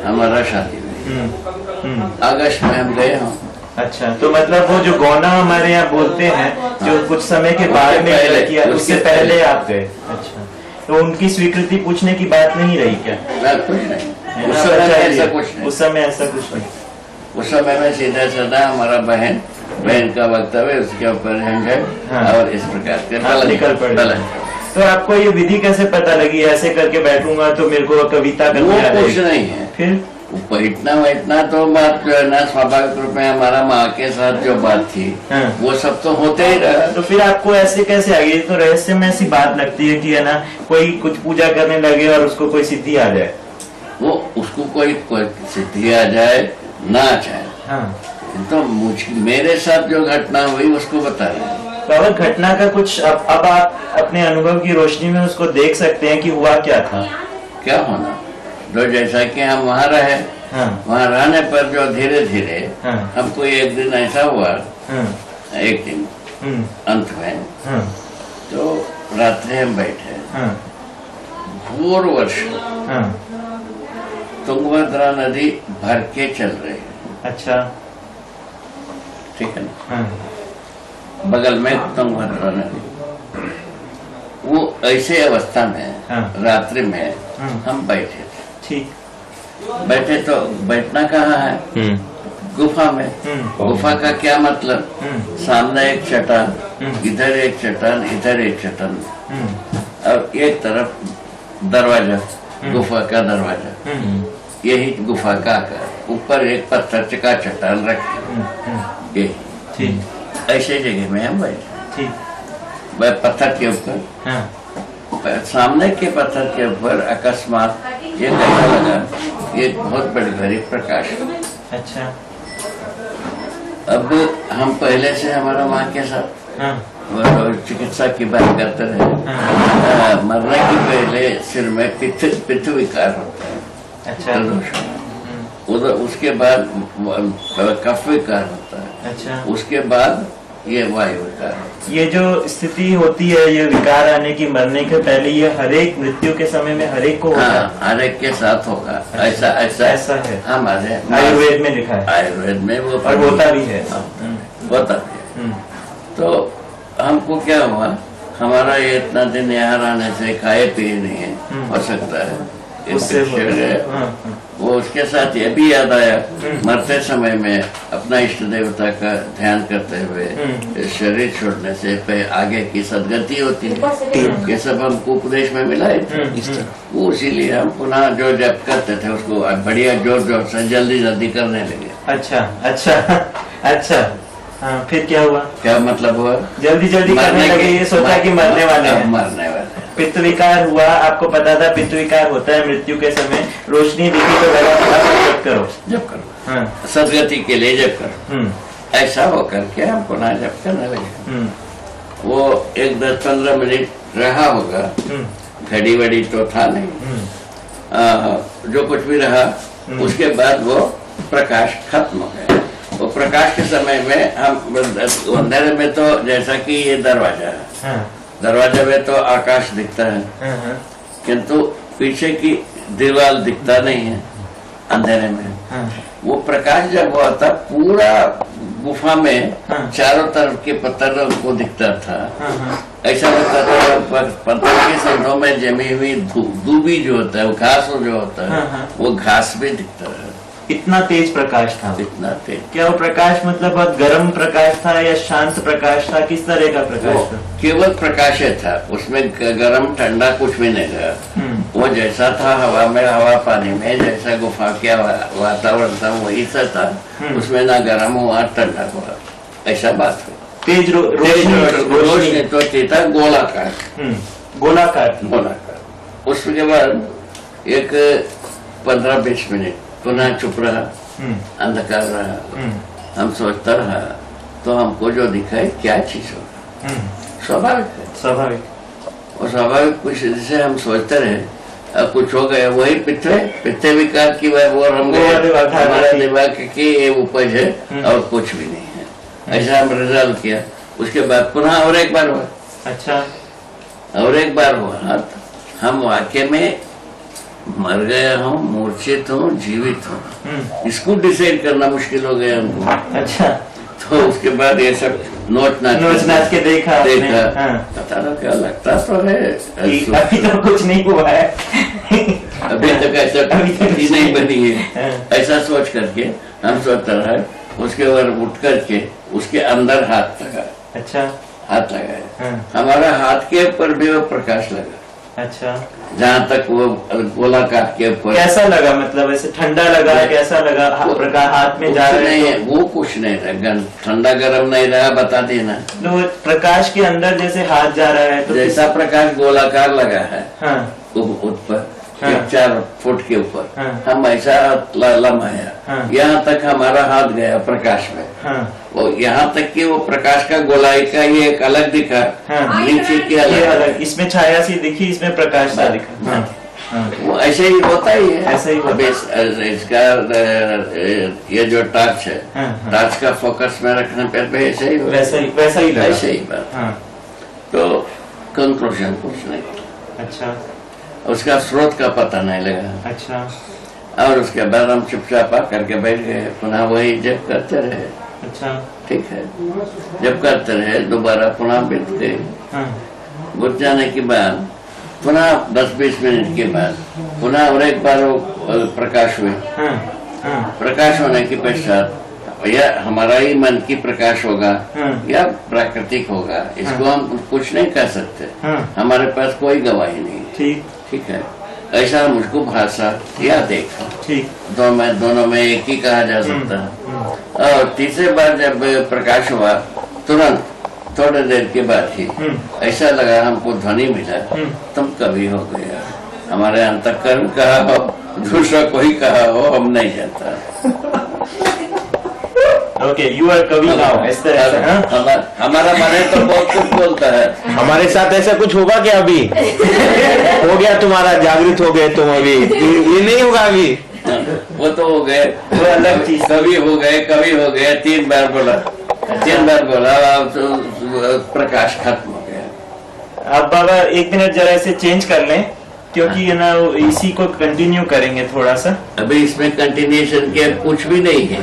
हमारा शादी हुई, अगस्त में हम गए हम। अच्छा, तो मतलब वो जो गौना हमारे यहाँ बोलते हैं, जो कुछ समय के बाद में किया, उससे पहले आप गए। अच्छा, तो उनकी स्वीकृति पूछने की बात नहीं रही क्या? कुछ नहीं, उस समय ऐसा कुछ नहीं। उस समय में सीधा साधा हमारा बहन का वक्तव्य, उसके ऊपर झंझट और इस प्रकार के निकल पड़े। तो आपको ये विधि कैसे पता लगी, ऐसे करके बैठूंगा तो मेरे को कविता करनी आ रही? कुछ नहीं है। फिर इतना तो बात जो है ना, स्वाभाविक रूप में हमारा माँ के साथ जो बात थी, वो सब तो होते ही रहा। तो फिर आपको ऐसे कैसे आ गई? तो रहस्य में ऐसी बात लगती है कि है ना, कोई कुछ पूजा करने लगे और उसको कोई सिद्धि आ जाए। वो उसको कोई सिद्धि आ जाए ना आ जाए, तो मेरे साथ जो घटना हुई उसको बता रहे। बाबा, घटना का कुछ अब आप अपने अनुभव की रोशनी में उसको देख सकते हैं कि हुआ क्या था? क्या होना, जो जैसा कि हम वहाँ रहे, वहाँ रहने पर जो धीरे धीरे हमको एक दिन ऐसा हुआ, एक दिन अंत में, तो रात्रि हम बैठे, घोर वर्षा, तुंगभद्रा नदी भर के चल रही है। अच्छा, ठीक है ना, बगल में तुंगभद्रा नदी। वो ऐसे अवस्था में रात्रि में हम बैठे थे। ठीक, बैठे तो बैठना कहाँ है? गुफा में। गुफा का क्या मतलब? सामने एक चट्टान, इधर एक चट्टान, इधर एक चट्टान, और एक तरफ दरवाजा, गुफा का दरवाजा। यही गुफा का आकार, ऊपर एक पत्थर का चट्टान रखे। यही ऐसे जगह में हम बैठे, पत्थर के ऊपर। सामने के पत्थर के ऊपर अकस्मात ये कैसा लगा, ये बहुत बड़ी बड़ी प्रकाश। अच्छा, अब हम पहले से हमारा माँ के साथ चिकित्सा की बात करते रहे। मरने की पहले सिर में पित्त विकार होता है। अच्छा, उधर उसके बाद कफ विकार होता है। अच्छा, उसके बाद ये वायु विकार। ये जो स्थिति होती है, ये विकार आने की, मरने के पहले, ये हरेक मृत्यु के समय में हरेक को होगा? हर एक के साथ होगा। अच्छा, ऐसा है हमारे आयुर्वेद में लिखा है। आयुर्वेद में वो और होता भी है। होता भी। तो हमको क्या हुआ, हमारा ये इतना दिन यहाँ रहने से खाए पिए नहीं हो सकता है, उससे वो उसके साथ ये भी याद आया, मरते समय में अपना इष्ट देवता का ध्यान करते हुए शरीर छोड़ने से आगे की सदगति होती है। ये सब हमको उपदेश में मिला है। वो इसीलिए हम पुनः जो जप करते थे उसको बढ़िया जोर से जल्दी करने लगे। अच्छा, फिर क्या हुआ? क्या मतलब हुआ? जल्दी करने लगे, ये सोचा कि मरने वाले हैं। पित्त विकार हुआ, आपको पता था पित्त विकार होता है मृत्यु के समय। रोशनी दिखी तो जप करो। सदगति के लिए जप करो। ऐसा होकर के हम पुनः जप करने लगे। वो 10-15 मिनट रहा होगा, घड़ी वड़ी तो था नहीं, जो कुछ भी रहा। उसके बाद वो प्रकाश खत्म हो गया। वो प्रकाश के समय में हम अंधेरे में तो जैसा कि ये दरवाजा है, दरवाजे में तो आकाश दिखता है, किंतु पीछे की दीवार दिखता नहीं है अंधेरे में। वो प्रकाश जब हुआ था, पूरा गुफा में हाँ। चारों तरफ के पत्थर हमको दिखता था। हाँ। ऐसा लगता था पत्थर के संदों में जमी हुई दूबी जो होता है, वो घास जो होता है, हाँ। वो घास भी दिखता है। इतना तेज प्रकाश था? इतना तेज। क्या वो प्रकाश मतलब बहुत गर्म प्रकाश था या शांत प्रकाश था? किस तरह का प्रकाश था? केवल प्रकाश था, उसमें गरम ठंडा कुछ भी नहीं था। वो जैसा था हवा में, हवा पानी में, जैसा गुफा का वातावरण था वही सा था। उसमें ना गर्म हुआ ठंडा हुआ, ऐसा बात है। तेज रोशनी तो था गोलाकार। गोलाकार। उसके बाद एक 15-20 मिनट पुनः चुप रहा, अंधकार रहा। हम सोचता रहा तो हमको जो दिखाई क्या चीज होगा, स्वाभाविक है। स्वाभाविक और स्वाभाविक कुछ जिसे हम सोचते रहे, अब कुछ हो गया। वही पित्ते विकार की वो हम गए, हमारा दिमाग की ये उपज है और कुछ भी नहीं है। ऐसा हम रिजल्व किया। उसके बाद पुनः और एक बार हुआ। अच्छा। और एक बार हुआ, हम वाक्य में मर गया हूँ, मूर्छित हूँ, जीवित हूँ, इसको डिसाइड करना मुश्किल हो गया हमको। अच्छा। तो उसके बाद ये सब नोच नाच के देखा। हाँ। पता ना क्या लगता तो है, अभी तो कुछ नहीं हुआ है। अभी तक ऐसा चीज नहीं बनी है। ऐसा सोच करके हम सोचते रहे। उसके बाद उठ करके उसके अंदर हाथ लगा। अच्छा। हाथ लगाया, हमारा हाथ के ऊपर भी वो प्रकाश लगा। अच्छा। जहाँ तक वो गोलाकार के ऊपर। कैसा लगा? मतलब ऐसे ठंडा लगा? कैसा लगा? प्रकाश हाथ में जा रहा है? वो कुछ नहीं था, ठंडा गर्म नहीं रहा, बता देना। तो प्रकाश के अंदर जैसे हाथ जा रहा है तो जैसा प्रकाश गोलाकार लगा है। हाँ। ऊपर 4 फुट के ऊपर। हाँ। हम ऐसा लम्हाया। हाँ। यहाँ तक हमारा हाथ गया प्रकाश में। हाँ। वो यहाँ तक कि वो प्रकाश का गोलाई का ये एक अलग दिखा। हाँ। नीचे की अलग, इसमें छाया सी दिखी, इसमें प्रकाश सा दिखा। हाँ। हाँ। वो ऐसे ही होता ही है। ऐसे ही होता है। इसका ये जो टॉर्च है, टॉर्च का फोकस में रखने पर ऐसे ही वैसा ही ऐसे ही बात। हाँ। तो कंक्लूजन कुछ नहीं। अच्छा। उसका स्रोत का पता नहीं लगा। अच्छा। और उसके बाद हम चुपचाप करके बैठ गए, पुनः वही जब करते रहे। अच्छा। ठीक है, जब करते रहे दोबारा पुनः बीत गए। बुझ जाने के बाद पुनः 10-20 मिनट के बाद पुनः और एक बार वो प्रकाश हुए। प्रकाश होने के पश्चात या हमारा ही मन की प्रकाश होगा या प्राकृतिक होगा, इसको हम कुछ नहीं कह सकते। हमारे पास कोई गवाही नहीं। ठीक है, ऐसा मुझको भाषा या देखा। ठीक, दोनों में एक ही कहा जा सकता है। और तीसरे बार जब प्रकाश हुआ तुरंत थोड़ी देर के बाद ही ऐसा लगा हमको ध्वनि मिला, तुम कवि हो गया। हमारे अंतःकरण कहा हो, दूसरा कोई कहा हो, हम नहीं जानता। ओके, यू आर कवि नाउ। इस तरह से हमारा मन तो बहुत कुछ बोलता है। हमारे साथ ऐसा कुछ होगा क्या? अभी हो गया तुम्हारा, जागृत हो गए तुम, अभी ये नहीं होगा अभी। वो तो हो गए, वो अलग चीज। कवि हो गए 3 बार बोला, 3 बार बोला, तो प्रकाश खत्म हो गया। अब बाबा एक मिनट जरा इसे चेंज कर लें, क्योंकि ये ना इसी को कंटिन्यू करेंगे थोड़ा सा। अभी इसमें कंटिन्यूएशन के कुछ भी नहीं है।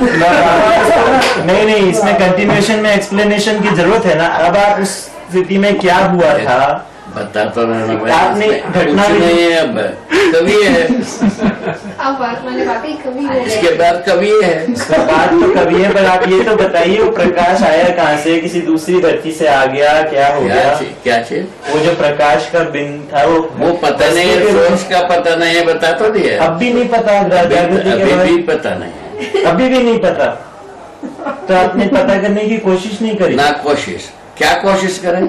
नहीं, इसमें कंटिन्यूएशन में एक्सप्लेनेशन की जरूरत है ना। अब आप उस स्थिति में क्या हुआ था बता तो रहना भाई। आपने घटना नहीं है, अब कवि है। अब वाकई कवि हो गए। इसके बाद कवि है। बात तो कवि है, पर आप ये तो बताइए वो प्रकाश आया कहाँ से? किसी दूसरी धरती से आ गया? क्या हो गया? क्या चीज? वो जो प्रकाश का बिंदु था वो पता नहीं है, सोर्स का पता नहीं है, बता तो दिया। अब भी नहीं पता? अभी भी पता नहीं, अभी भी नहीं पता। तो आपने पता करने की कोशिश नहीं करी? ना कोशिश, क्या कोशिश करें?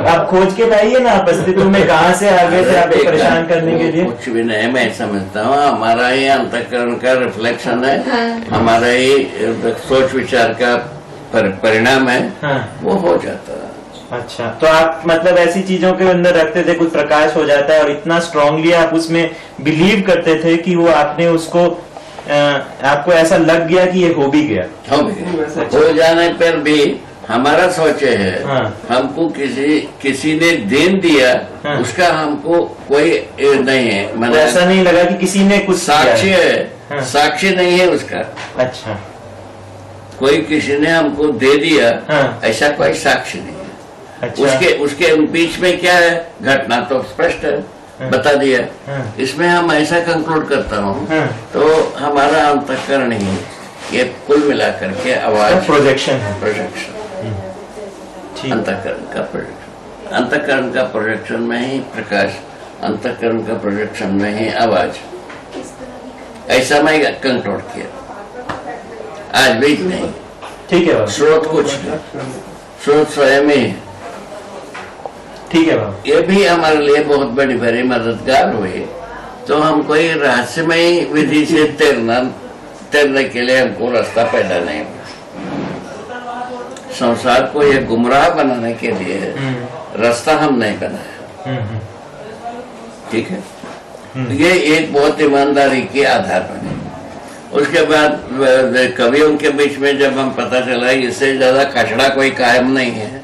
आप खोज के लाइए ना, आप अस्तित्व में कहाँ से आ गए थे आपको परेशान करने के लिए? कुछ भी नहीं, मैं समझता हूँ हमारा ही अंतःकरण का रिफ्लेक्शन है। हमारा ही सोच विचार का परिणाम है। वो हो जाता है। अच्छा, तो आप मतलब ऐसी चीजों के अंदर रखते थे, कुछ प्रकाश हो जाता है और इतना स्ट्रांगली आप उसमें बिलीव करते थे कि वो आपने उसको आपको ऐसा लग गया कि ये हो भी गया। हो जाने पर भी हमारा सोचे है। हमको किसी ने देन दिया, उसका हमको कोई नहीं है। मतलब ऐसा नहीं लगा कि किसी ने कुछ साक्ष्य है, साक्ष्य नहीं है उसका। अच्छा, कोई किसी ने हमको दे दिया, हाँ। ऐसा कोई साक्ष्य नहीं है। अच्छा। उसके बीच में क्या है, घटना तो स्पष्ट है, बता दिया। हाँ। इसमें हम ऐसा कंक्लूड करता हूँ, हाँ। तो हमारा अंतःकरण ही ये कुल मिलाकर के आवाज प्रोजेक्शन है। प्रोजेक्शन, ठीक। अंतःकरण का प्रोजेक्शन, अंतःकरण का प्रोजेक्शन में ही प्रकाश, अंतःकरण का प्रोजेक्शन में ही आवाज, ऐसा मैं कंक्लूड किया। आज भी नहीं, ठीक है बाबा। स्रोत कुछ नहीं, स्रोत स्वयं ही है। ठीक है बाबा। ये भी हमारे लिए बहुत बड़ी बड़ी मददगार हुई। तो हम कोई रहस्यमय विधि से तैरने के लिए हमको रास्ता पैदा नहीं हुआ। संसार को ये गुमराह बनाने के लिए रास्ता हम नहीं बनाया। ठीक है, ये एक बहुत ईमानदारी के आधार पर है। उसके बाद कवियों के बीच में जब हम पता चला इससे ज्यादा खसड़ा कोई कायम नहीं है,